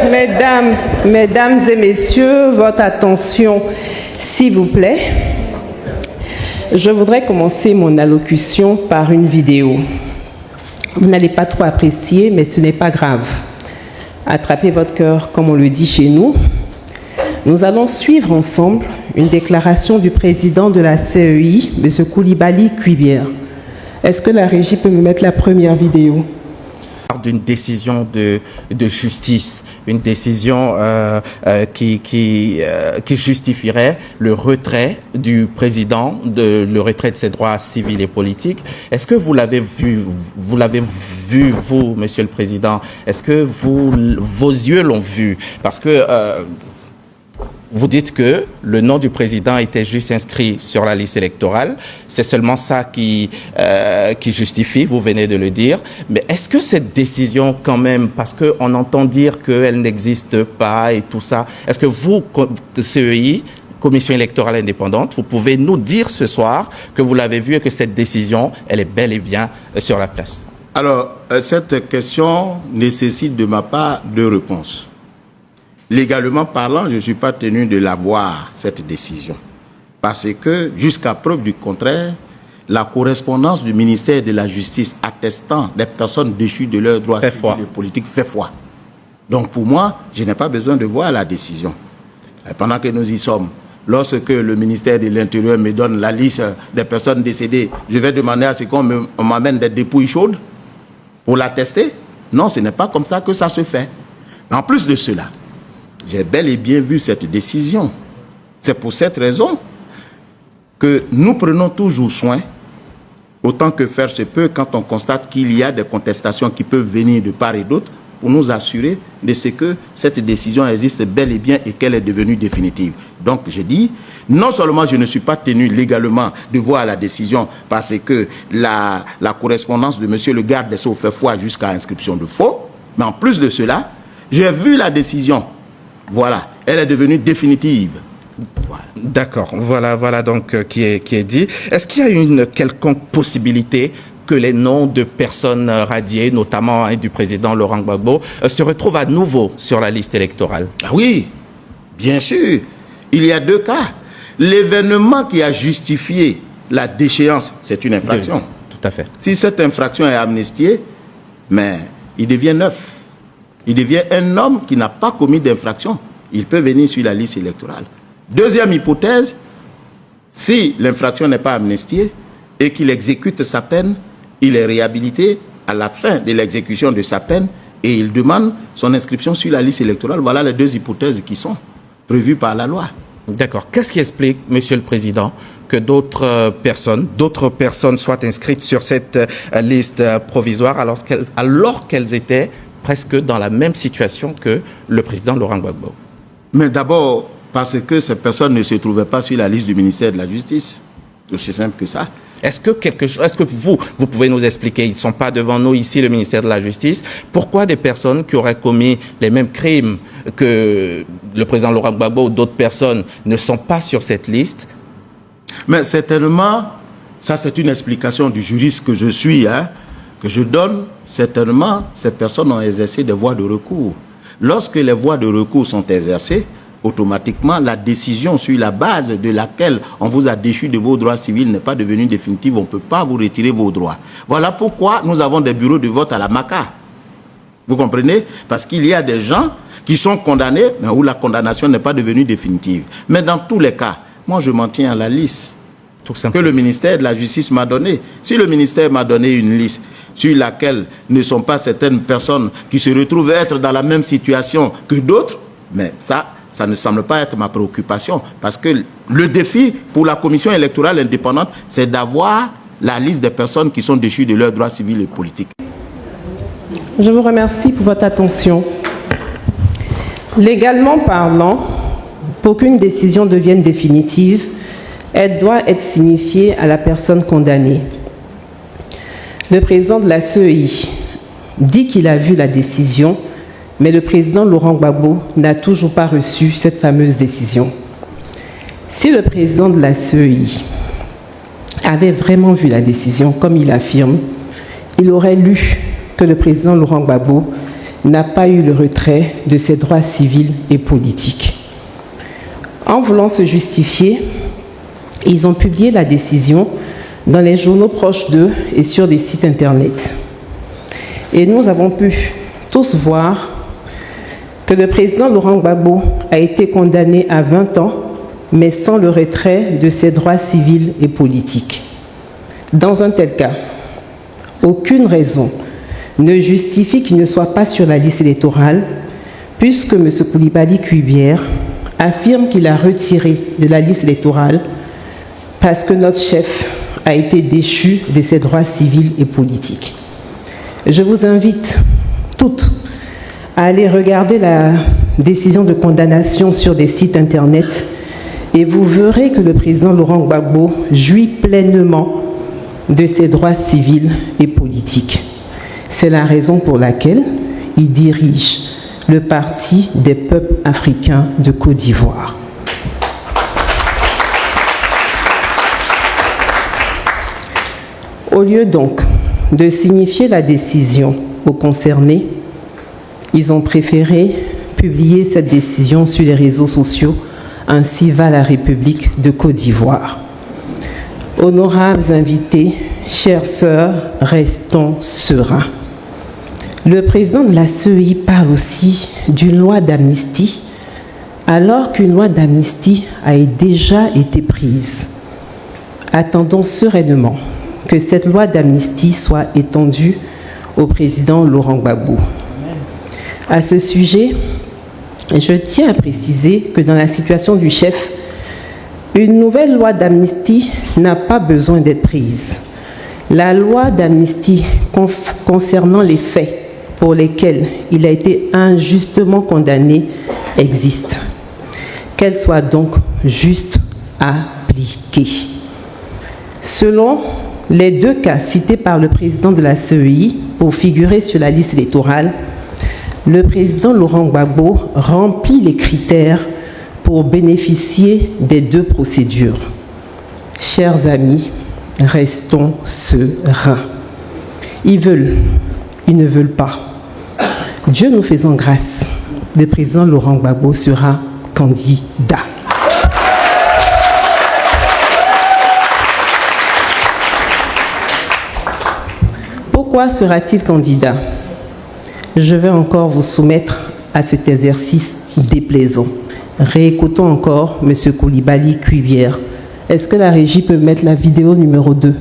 Mesdames et messieurs, votre attention, s'il vous plaît. Je voudrais commencer mon allocution par une vidéo. Vous n'allez pas trop apprécier, mais ce n'est pas grave. Attrapez votre cœur, comme on le dit chez nous. Nous allons suivre ensemble une déclaration du président de la CEI, M. Coulibaly Cuibière. Est-ce que la régie peut me mettre la première vidéo ? D'une décision de justice, une décision qui justifierait le retrait du président, le retrait de ses droits civils et politiques. Est-ce que vous l'avez vu, vous, Monsieur le Président? Est-ce que vos yeux l'ont vu? Parce que vous dites que le nom du président était juste inscrit sur la liste électorale. C'est seulement ça qui justifie, vous venez de le dire. Mais est-ce que cette décision, quand même, parce qu'on entend dire qu'elle n'existe pas et tout ça, est-ce que vous, CEI, Commission électorale indépendante, vous pouvez nous dire ce soir que vous l'avez vu et que cette décision, elle est bel et bien sur la place? Alors, cette question nécessite de ma part deux réponses. Légalement parlant, je ne suis pas tenu de l'avoir, cette décision. Parce que, jusqu'à preuve du contraire, la correspondance du ministère de la Justice attestant des personnes déchues de leurs droits civils et politiques fait foi. Donc pour moi, je n'ai pas besoin de voir la décision. Et pendant que nous y sommes, lorsque le ministère de l'Intérieur me donne la liste des personnes décédées, je vais demander à ce qu'on m'amène des dépouilles chaudes pour l'attester? Non, ce n'est pas comme ça que ça se fait. En plus de cela, j'ai bel et bien vu cette décision. C'est pour cette raison que nous prenons toujours soin, autant que faire se peut, quand on constate qu'il y a des contestations qui peuvent venir de part et d'autre, pour nous assurer de ce que cette décision existe bel et bien et qu'elle est devenue définitive. Donc, je dis, non seulement je ne suis pas tenu légalement de voir la décision parce que la correspondance de monsieur le garde des Sceaux fait foi jusqu'à inscription de faux, mais en plus de cela, j'ai vu la décision. Voilà, elle est devenue définitive. Voilà. D'accord, voilà donc qui est dit. Est-ce qu'il y a une quelconque possibilité que les noms de personnes radiées, notamment du président Laurent Gbagbo, se retrouvent à nouveau sur la liste électorale? Ah oui, bien sûr. Il y a deux cas. L'événement qui a justifié la déchéance, c'est une infraction. Tout à fait. Si cette infraction est amnistiée, mais il devient neuf. Il devient un homme qui n'a pas commis d'infraction. Il peut venir sur la liste électorale. Deuxième hypothèse, si l'infraction n'est pas amnistiée et qu'il exécute sa peine, il est réhabilité à la fin de l'exécution de sa peine et il demande son inscription sur la liste électorale. Voilà les deux hypothèses qui sont prévues par la loi. D'accord. Qu'est-ce qui explique, Monsieur le Président, que d'autres personnes soient inscrites sur cette liste provisoire alors qu'elles étaient presque dans la même situation que le président Laurent Gbagbo? Mais d'abord, parce que ces personnes ne se trouvaient pas sur la liste du ministère de la Justice. Aussi simple que ça. Est-ce que vous pouvez nous expliquer, ils ne sont pas devant nous ici, le ministère de la Justice, pourquoi des personnes qui auraient commis les mêmes crimes que le président Laurent Gbagbo ou d'autres personnes ne sont pas sur cette liste? Mais certainement, ça c'est une explication du juriste que je suis, que je donne. Certainement, ces personnes ont exercé des voies de recours. Lorsque les voies de recours sont exercées, automatiquement, la décision sur la base de laquelle on vous a déchu de vos droits civils n'est pas devenue définitive. On ne peut pas vous retirer vos droits. Voilà pourquoi nous avons des bureaux de vote à la MACA. Vous comprenez? Parce qu'il y a des gens qui sont condamnés, mais où la condamnation n'est pas devenue définitive. Mais dans tous les cas, moi je m'en tiens à la liste que le ministère de la Justice m'a donnée. Si le ministère m'a donné une liste sur laquelle ne sont pas certaines personnes qui se retrouvent être dans la même situation que d'autres, mais ça ne semble pas être ma préoccupation. Parce que le défi pour la Commission électorale indépendante, c'est d'avoir la liste des personnes qui sont déchues de leurs droits civils et politiques. Je vous remercie pour votre attention. Légalement parlant, pour qu'une décision devienne définitive, elle doit être signifiée à la personne condamnée. Le président de la CEI dit qu'il a vu la décision, mais le président Laurent Gbagbo n'a toujours pas reçu cette fameuse décision. Si le président de la CEI avait vraiment vu la décision, comme il affirme, il aurait lu que le président Laurent Gbagbo n'a pas eu le retrait de ses droits civils et politiques. En voulant se justifier, ils ont publié la décision dans les journaux proches d'eux et sur des sites internet. Et nous avons pu tous voir que le président Laurent Gbagbo a été condamné à 20 ans, mais sans le retrait de ses droits civils et politiques. Dans un tel cas, aucune raison ne justifie qu'il ne soit pas sur la liste électorale, puisque M. Coulibaly Kuibière affirme qu'il a retiré de la liste électorale parce que notre chef a été déchu de ses droits civils et politiques. Je vous invite toutes à aller regarder la décision de condamnation sur des sites internet et vous verrez que le président Laurent Gbagbo jouit pleinement de ses droits civils et politiques. C'est la raison pour laquelle il dirige le Parti des peuples africains de Côte d'Ivoire. Au lieu donc de signifier la décision aux concernés, ils ont préféré publier cette décision sur les réseaux sociaux. Ainsi va la République de Côte d'Ivoire. Honorables invités, chères sœurs, restons sereins. Le président de la CEI parle aussi d'une loi d'amnistie, alors qu'une loi d'amnistie a déjà été prise. Attendons sereinement que cette loi d'amnistie soit étendue au président Laurent Gbagbo. À ce sujet, je tiens à préciser que dans la situation du chef, une nouvelle loi d'amnistie n'a pas besoin d'être prise. La loi d'amnistie concernant les faits pour lesquels il a été injustement condamné existe. Qu'elle soit donc juste appliquée. Selon les deux cas cités par le président de la CEI pour figurer sur la liste électorale, le président Laurent Gbagbo remplit les critères pour bénéficier des deux procédures. Chers amis, restons sereins. Ils veulent, ils ne veulent pas. Dieu nous faisant grâce, le président Laurent Gbagbo sera candidat. Pourquoi sera-t-il candidat ? Je vais encore vous soumettre à cet exercice déplaisant. Réécoutons encore M. Coulibaly Kuibière. Est-ce que la régie peut mettre la vidéo numéro 2 ?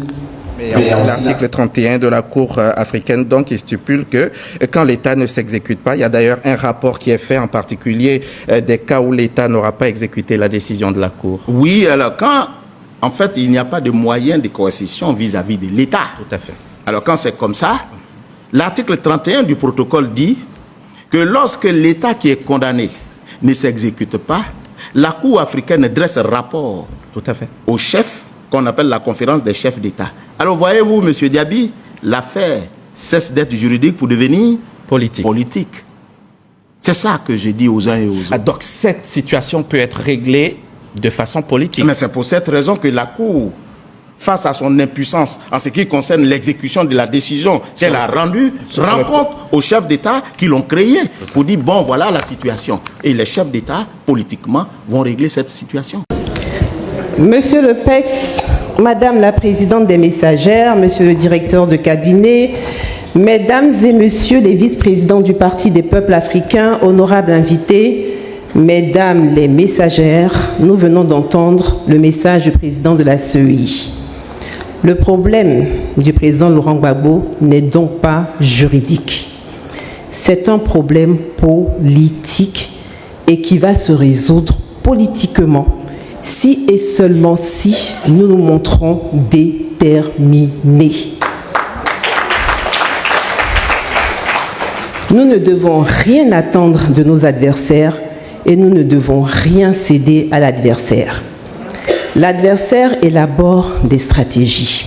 L'article 31 de la Cour africaine, donc, il stipule que quand l'État ne s'exécute pas, il y a d'ailleurs un rapport qui est fait en particulier des cas où l'État n'aura pas exécuté la décision de la Cour. Oui, alors quand, en fait, il n'y a pas de moyen de coercition vis-à-vis de l'État. Tout à fait. Alors quand c'est comme ça, l'article 31 du protocole dit que lorsque l'État qui est condamné ne s'exécute pas, la Cour africaine dresse un rapport Tout à fait. au chef qu'on appelle la conférence des chefs d'État. Alors voyez-vous, M. Diaby, l'affaire cesse d'être juridique pour devenir politique. C'est ça que je dis aux uns et aux autres. Donc cette situation peut être réglée de façon politique. Mais c'est pour cette raison que la Cour, face à son impuissance en ce qui concerne l'exécution de la décision qu'elle a rendue, rend compte aux chefs d'État qui l'ont créée pour dire, bon, voilà la situation. Et les chefs d'État, politiquement, vont régler cette situation. Monsieur le PEX, Madame la présidente des messagères, Monsieur le directeur de cabinet, Mesdames et Messieurs les vice-présidents du Parti des peuples africains, honorables invités, Mesdames les messagères, nous venons d'entendre le message du président de la CEI. Le problème du président Laurent Gbagbo n'est donc pas juridique. C'est un problème politique et qui va se résoudre politiquement si et seulement si nous nous montrons déterminés. Nous ne devons rien attendre de nos adversaires et nous ne devons rien céder à l'adversaire. L'adversaire élabore des stratégies.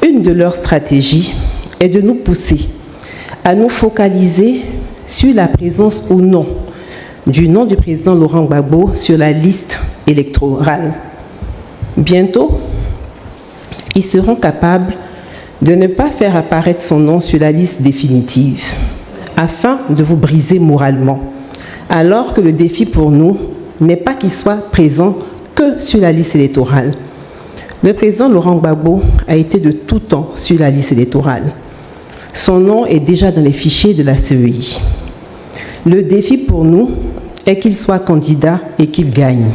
Une de leurs stratégies est de nous pousser à nous focaliser sur la présence ou non du nom du président Laurent Gbagbo sur la liste électorale. Bientôt, ils seront capables de ne pas faire apparaître son nom sur la liste définitive. afin de vous briser moralement. Alors que le défi pour nous n'est pas qu'il soit présent que sur la liste électorale. Le président Laurent Gbagbo a été de tout temps sur la liste électorale. Son nom est déjà dans les fichiers de la CEI. Le défi pour nous est qu'il soit candidat et qu'il gagne.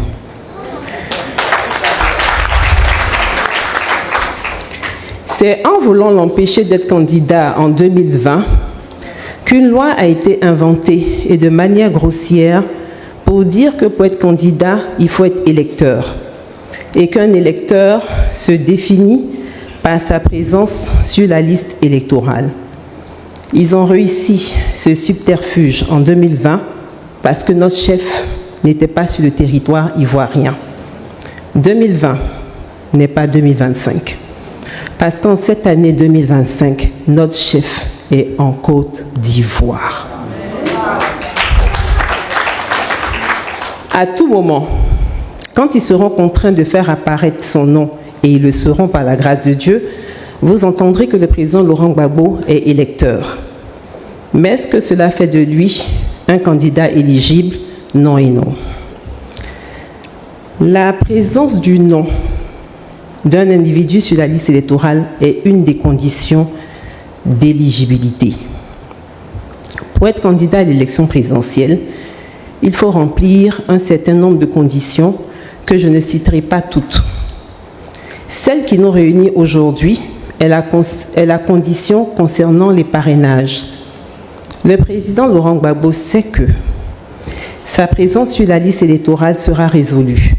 C'est en voulant l'empêcher d'être candidat en 2020 qu'une loi a été inventée et de manière grossière pour dire que pour être candidat, il faut être électeur et qu'un électeur se définit par sa présence sur la liste électorale. Ils ont réussi ce subterfuge en 2020 parce que notre chef n'était pas sur le territoire ivoirien. 2020 n'est pas 2025. Parce qu'en cette année 2025, notre chef est en Côte d'Ivoire. À tout moment, quand ils seront contraints de faire apparaître son nom, et ils le seront par la grâce de Dieu, vous entendrez que le président Laurent Gbagbo est électeur. Mais est-ce que cela fait de lui un candidat éligible? Non et non. La présence du nom d'un individu sur la liste électorale est une des conditions d'éligibilité. Pour être candidat à l'élection présidentielle, il faut remplir un certain nombre de conditions que je ne citerai pas toutes. Celle qui nous réunit aujourd'hui est la condition concernant les parrainages. Le président Laurent Gbagbo sait que sa présence sur la liste électorale sera résolue.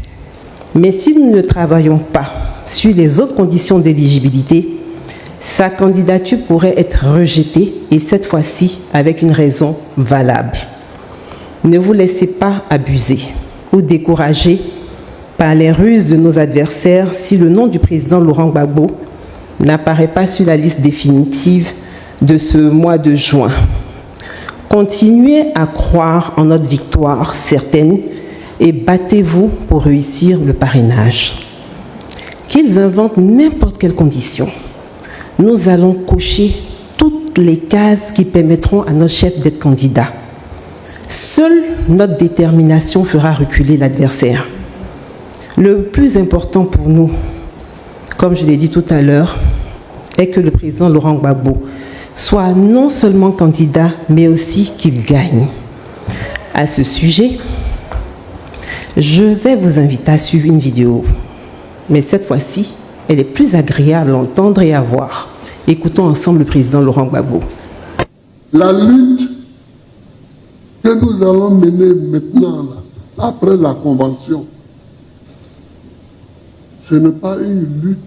Mais si nous ne travaillons pas sur les autres conditions d'éligibilité, sa candidature pourrait être rejetée et cette fois-ci avec une raison valable. Ne vous laissez pas abuser ou décourager par les ruses de nos adversaires si le nom du président Laurent Gbagbo n'apparaît pas sur la liste définitive de ce mois de juin. Continuez à croire en notre victoire certaine et battez-vous pour réussir le parrainage. Qu'ils inventent n'importe quelle condition, nous allons cocher toutes les cases qui permettront à notre chef d'être candidat. Seule notre détermination fera reculer l'adversaire. Le plus important pour nous, comme je l'ai dit tout à l'heure, est que le président Laurent Gbagbo soit non seulement candidat, mais aussi qu'il gagne. À ce sujet, je vais vous inviter à suivre une vidéo. Mais cette fois-ci, elle est plus agréable à entendre et à voir. Écoutons ensemble le président Laurent Gbagbo. La lutte que nous allons mener maintenant, là, après la convention, ce n'est pas une lutte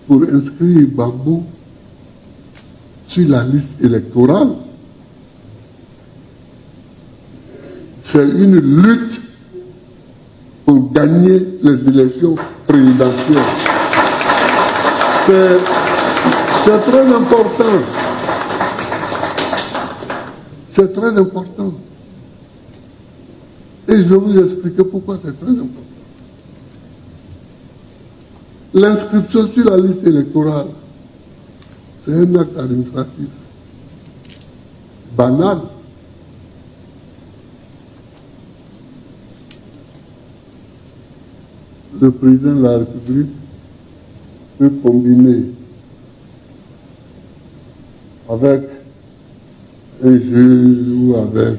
pour inscrire Gbagbo sur la liste électorale. C'est une lutte pour gagner les élections présidentielles. C'est très important. C'est très important. Et je vais vous expliquer pourquoi c'est très important. L'inscription sur la liste électorale, c'est un acte administratif banal. Le président de la République peut combiner avec un juge ou avec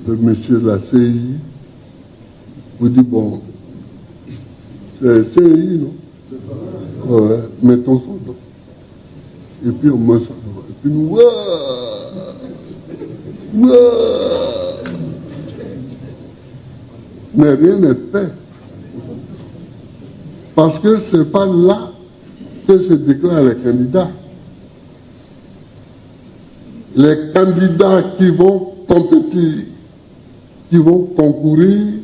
le monsieur de la CI, vous dites, bon, c'est CI, non? Ouais, mettons son nom. Et puis on met son nom. Et puis nous, mais rien n'est fait. Parce que ce n'est pas là que se déclarent les candidats. Les candidats qui vont compétir, qui vont concourir,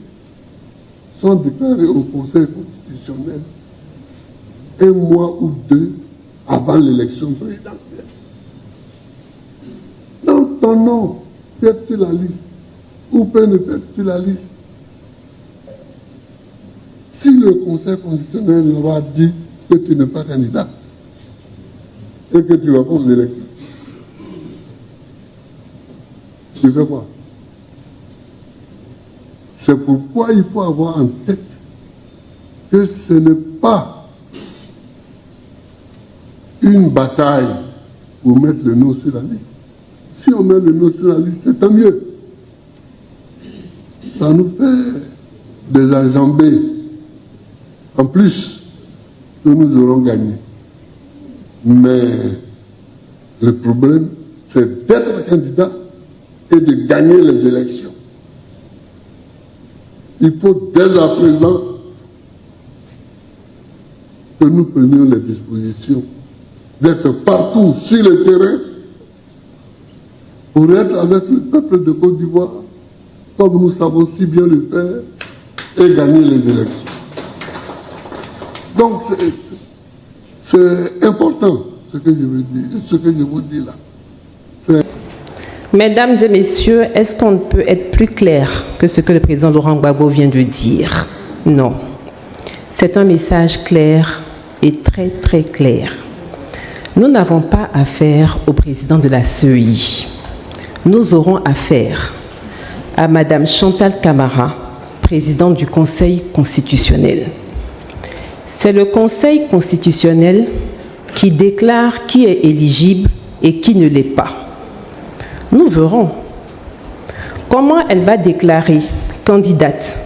sont déclarés au Conseil constitutionnel un mois ou deux avant l'élection présidentielle. Donc ton nom peut être sur la liste ou peut ne pas être sur la liste. Si le Conseil constitutionnel leur a dit que tu n'es pas candidat, et que tu vas pas aux élections, tu fais quoi? C'est pourquoi il faut avoir en tête que ce n'est pas une bataille pour mettre le nom sur la liste. Si on met le nom sur la liste, c'est tant mieux. Ça nous fait des enjambées en plus que nous aurons gagné. Mais le problème, c'est d'être candidat et de gagner les élections. Il faut dès à présent que nous prenions les dispositions d'être partout sur le terrain pour être avec le peuple de Côte d'Ivoire, comme nous savons si bien le faire, et gagner les élections. Donc c'est important ce que je veux dire, ce que je vous dis là. Mesdames et messieurs, est-ce qu'on peut être plus clair que ce que le président Laurent Gbagbo vient de dire? Non. C'est un message clair et très très clair. Nous n'avons pas affaire au président de la CEI. Nous aurons affaire à Madame Chantal Camara, présidente du Conseil constitutionnel. C'est le Conseil constitutionnel qui déclare qui est éligible et qui ne l'est pas. Nous verrons comment elle va déclarer candidate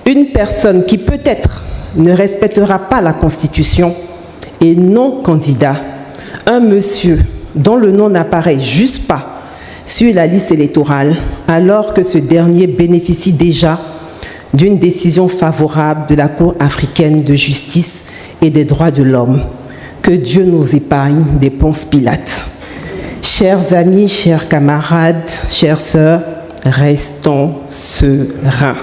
une personne qui peut-être ne respectera pas la Constitution et non candidat, un monsieur dont le nom n'apparaît juste pas sur la liste électorale alors que ce dernier bénéficie déjà d'une décision favorable de la Cour africaine de justice et des droits de l'homme. Que Dieu nous épargne des Ponce Pilate. Chers amis, chers camarades, chères sœurs, restons sereins.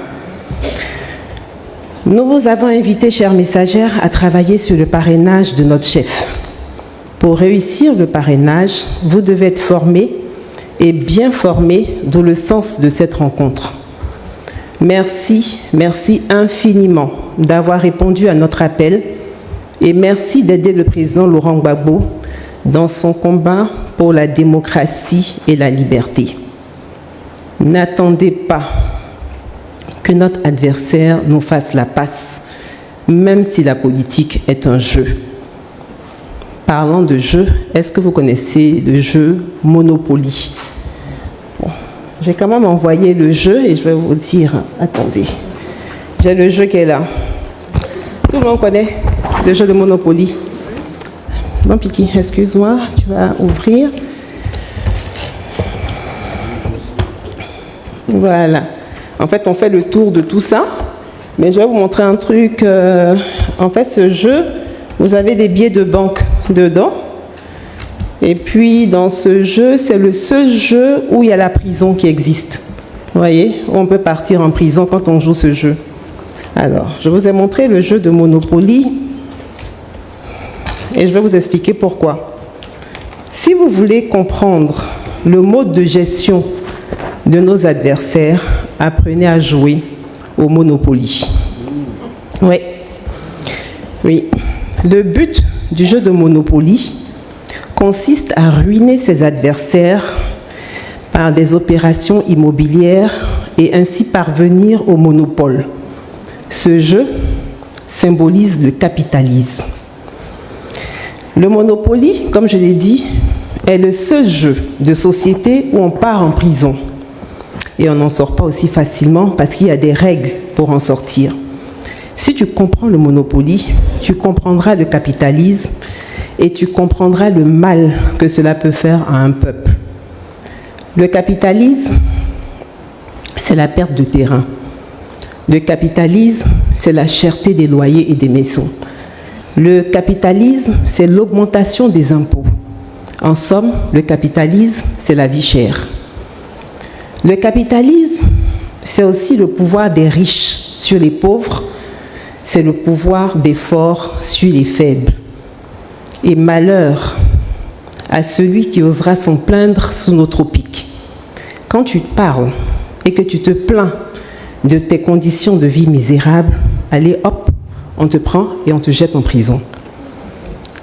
Nous vous avons invité, chères messagères, à travailler sur le parrainage de notre chef. Pour réussir le parrainage, vous devez être formés et bien formés, d'où le sens de cette rencontre. Merci, merci infiniment d'avoir répondu à notre appel et merci d'aider le président Laurent Gbagbo dans son combat pour la démocratie et la liberté. N'attendez pas que notre adversaire nous fasse la passe, même si la politique est un jeu. Parlant de jeu, est-ce que vous connaissez le jeu Monopoly? Bon, je vais quand même envoyer le jeu et je vais vous dire, attendez, j'ai le jeu qui est là. Tout le monde connaît le jeu de Monopoly. Non, Piki, excuse-moi, tu vas ouvrir. Voilà. En fait, on fait le tour de tout ça. Mais je vais vous montrer un truc. En fait, ce jeu, vous avez des billets de banque dedans. Et puis, dans ce jeu, c'est le seul jeu où il y a la prison qui existe. Vous voyez, on peut partir en prison quand on joue ce jeu. Alors, je vous ai montré le jeu de Monopoly. Et je vais vous expliquer pourquoi. Si vous voulez comprendre le mode de gestion de nos adversaires, apprenez à jouer au Monopoly. Oui. Oui. Le but du jeu de Monopoly consiste à ruiner ses adversaires par des opérations immobilières et ainsi parvenir au monopole. Ce jeu symbolise le capitalisme. Le Monopoly, comme je l'ai dit, est le seul jeu de société où on part en prison. Et on n'en sort pas aussi facilement parce qu'il y a des règles pour en sortir. Si tu comprends le Monopoly, tu comprendras le capitalisme et tu comprendras le mal que cela peut faire à un peuple. Le capitalisme, c'est la perte de terrain. Le capitalisme, c'est la cherté des loyers et des maisons. Le capitalisme, c'est l'augmentation des impôts. En somme, le capitalisme, c'est la vie chère. Le capitalisme, c'est aussi le pouvoir des riches sur les pauvres, c'est le pouvoir des forts sur les faibles. Et malheur à celui qui osera s'en plaindre sous nos tropiques. Quand tu parles et que tu te plains de tes conditions de vie misérables, allez hop, on te prend et on te jette en prison.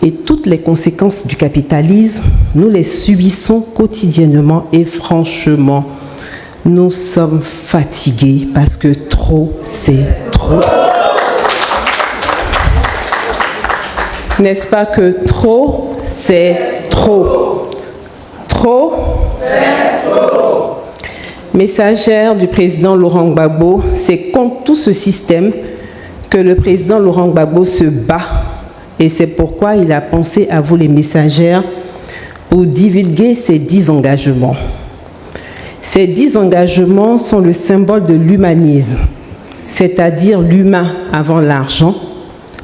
Et toutes les conséquences du capitalisme, nous les subissons quotidiennement et franchement, nous sommes fatigués parce que trop, c'est trop. N'est-ce pas que trop, c'est trop? Trop, c'est trop. Messagère du président Laurent Gbagbo, c'est contre tout ce système que le président Laurent Gbagbo se bat. Et c'est pourquoi il a pensé à vous les messagères pour divulguer ces 10 engagements. Ces 10 engagements sont le symbole de l'humanisme, c'est-à-dire l'humain avant l'argent,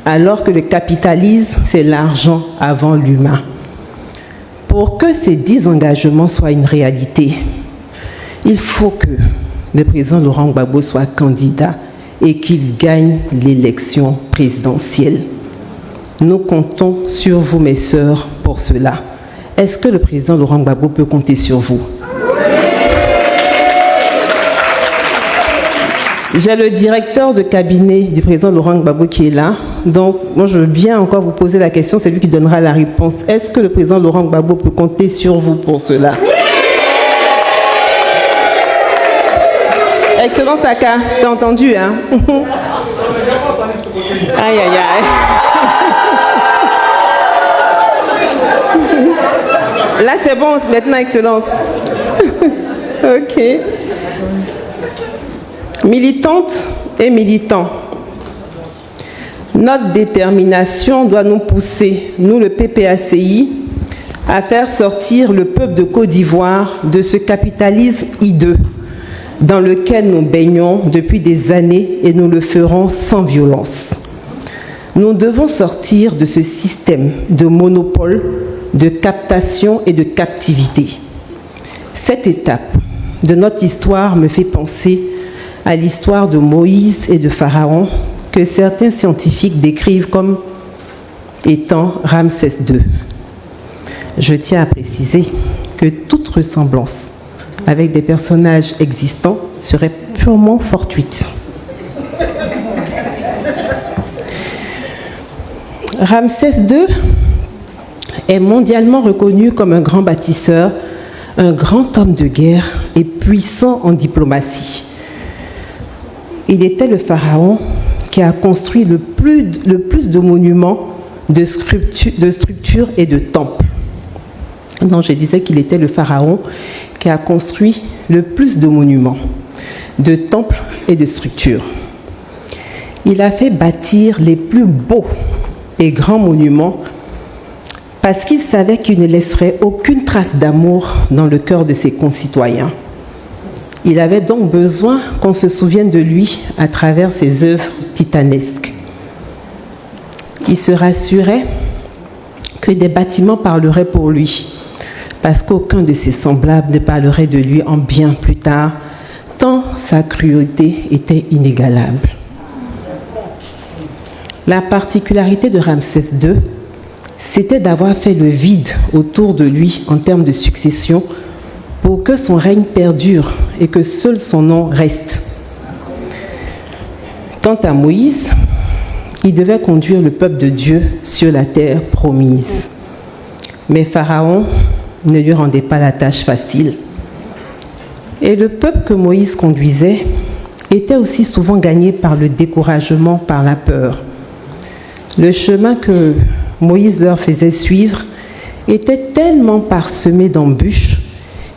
alors que le capitalisme, c'est l'argent avant l'humain. Pour que ces 10 engagements soient une réalité, il faut que le président Laurent Gbagbo soit candidat et qu'il gagne l'élection présidentielle. Nous comptons sur vous, mes sœurs, pour cela. Est-ce que le président Laurent Gbagbo peut compter sur vous? J'ai le directeur de cabinet du président Laurent Gbagbo qui est là. Donc, moi, je veux bien encore vous poser la question. C'est lui qui donnera la réponse. Est-ce que le président Laurent Gbagbo peut compter sur vous pour cela? Excellence Aka, t'as entendu, hein? Aïe, aïe, aïe. Là, c'est bon, maintenant, Excellence. Ok. Militantes et militants, notre détermination doit nous pousser, nous le PPACI, à faire sortir le peuple de Côte d'Ivoire de ce capitalisme hideux dans lequel nous baignons depuis des années et nous le ferons sans violence. Nous devons sortir de ce système de monopole, de captation et de captivité. Cette étape de notre histoire me fait penser à l'histoire de Moïse et de Pharaon que certains scientifiques décrivent comme étant Ramsès II. Je tiens à préciser que toute ressemblance avec des personnages existants serait purement fortuite. Ramsès II est mondialement reconnu comme un grand bâtisseur, un grand homme de guerre et puissant en diplomatie. Il était le pharaon qui a construit le plus de monuments, de structures et de temples. Donc je disais qu'il était le pharaon qui a construit le plus de monuments, de temples et de structures. Il a fait bâtir les plus beaux et grands monuments parce qu'il savait qu'il ne laisserait aucune trace d'amour dans le cœur de ses concitoyens. Il avait donc besoin qu'on se souvienne de lui à travers ses œuvres titanesques. Il se rassurait que des bâtiments parleraient pour lui, parce qu'aucun de ses semblables ne parlerait de lui en bien plus tard, tant sa cruauté était inégalable. La particularité de Ramsès II, c'était d'avoir fait le vide autour de lui en termes de succession pour que son règne perdure et que seul son nom reste. Quant à Moïse, il devait conduire le peuple de Dieu sur la terre promise. Mais Pharaon ne lui rendait pas la tâche facile. Et le peuple que Moïse conduisait était aussi souvent gagné par le découragement, par la peur. Le chemin que Moïse leur faisait suivre était tellement parsemé d'embûches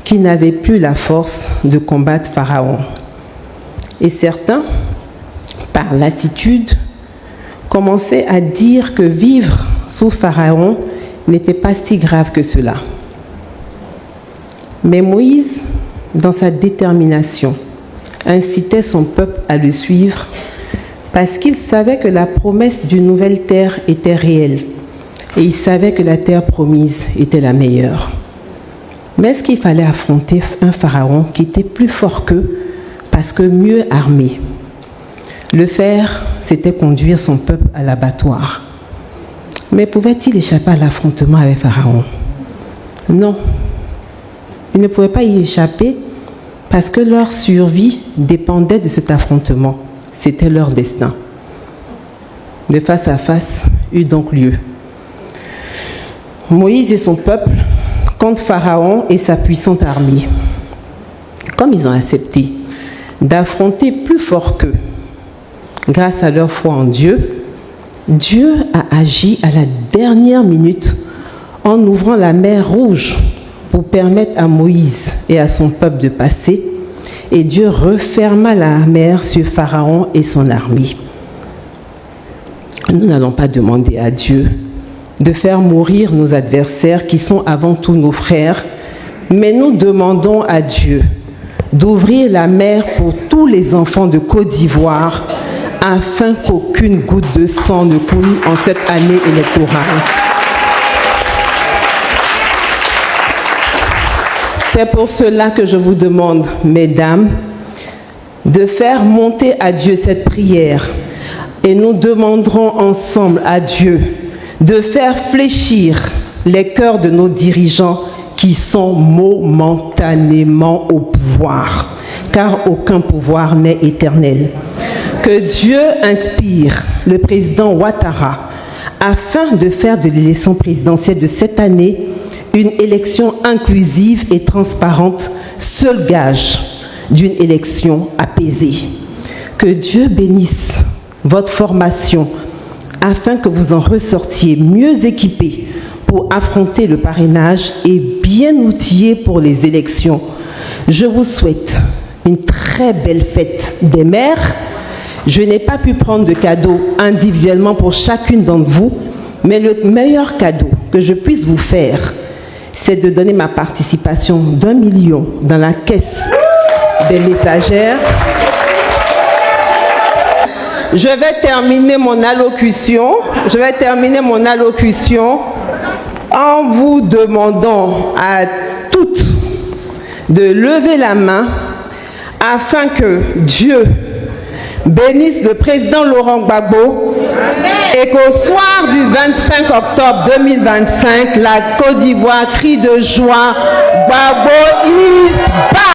qu'ils n'avaient plus la force de combattre Pharaon. Et certains, par lassitude, commençaient à dire que vivre sous Pharaon n'était pas si grave que cela. Mais Moïse, dans sa détermination, incitait son peuple à le suivre parce qu'il savait que la promesse d'une nouvelle terre était réelle et il savait que la terre promise était la meilleure. Mais est-ce qu'il fallait affronter un pharaon qui était plus fort qu'eux parce que mieux armé? Le faire, c'était conduire son peuple à l'abattoir. Mais pouvait-il échapper à l'affrontement avec Pharaon? Non. Ils ne pouvaient pas y échapper parce que leur survie dépendait de cet affrontement. C'était leur destin. Le face-à-face eut donc lieu. Moïse et son peuple contre Pharaon et sa puissante armée. Comme ils ont accepté d'affronter plus fort qu'eux, grâce à leur foi en Dieu, Dieu a agi à la dernière minute en ouvrant la mer Rouge pour permettre à Moïse et à son peuple de passer, et Dieu referma la mer sur Pharaon et son armée. Nous n'allons pas demander à Dieu de faire mourir nos adversaires qui sont avant tout nos frères, mais nous demandons à Dieu d'ouvrir la mer pour tous les enfants de Côte d'Ivoire afin qu'aucune goutte de sang ne coule en cette année électorale. C'est pour cela que je vous demande, mesdames, de faire monter à Dieu cette prière et nous demanderons ensemble à Dieu de faire fléchir les cœurs de nos dirigeants qui sont momentanément au pouvoir, car aucun pouvoir n'est éternel. Que Dieu inspire le président Ouattara afin de faire de l'élection présidentielle de cette année une élection inclusive et transparente, seul gage d'une élection apaisée. Que Dieu bénisse votre formation afin que vous en ressortiez mieux équipés pour affronter le parrainage et bien outillés pour les élections. Je vous souhaite une très belle fête des mères. Je n'ai pas pu prendre de cadeaux individuellement pour chacune d'entre vous, mais le meilleur cadeau que je puisse vous faire, c'est de donner ma participation d'1 million dans la caisse des messagères. Je vais terminer mon allocution en vous demandant à toutes de lever la main afin que Dieu bénisse le président Laurent Gbagbo et qu'au soir du 25 octobre 2025, la Côte d'Ivoire crie de joie, Gbagbo is back!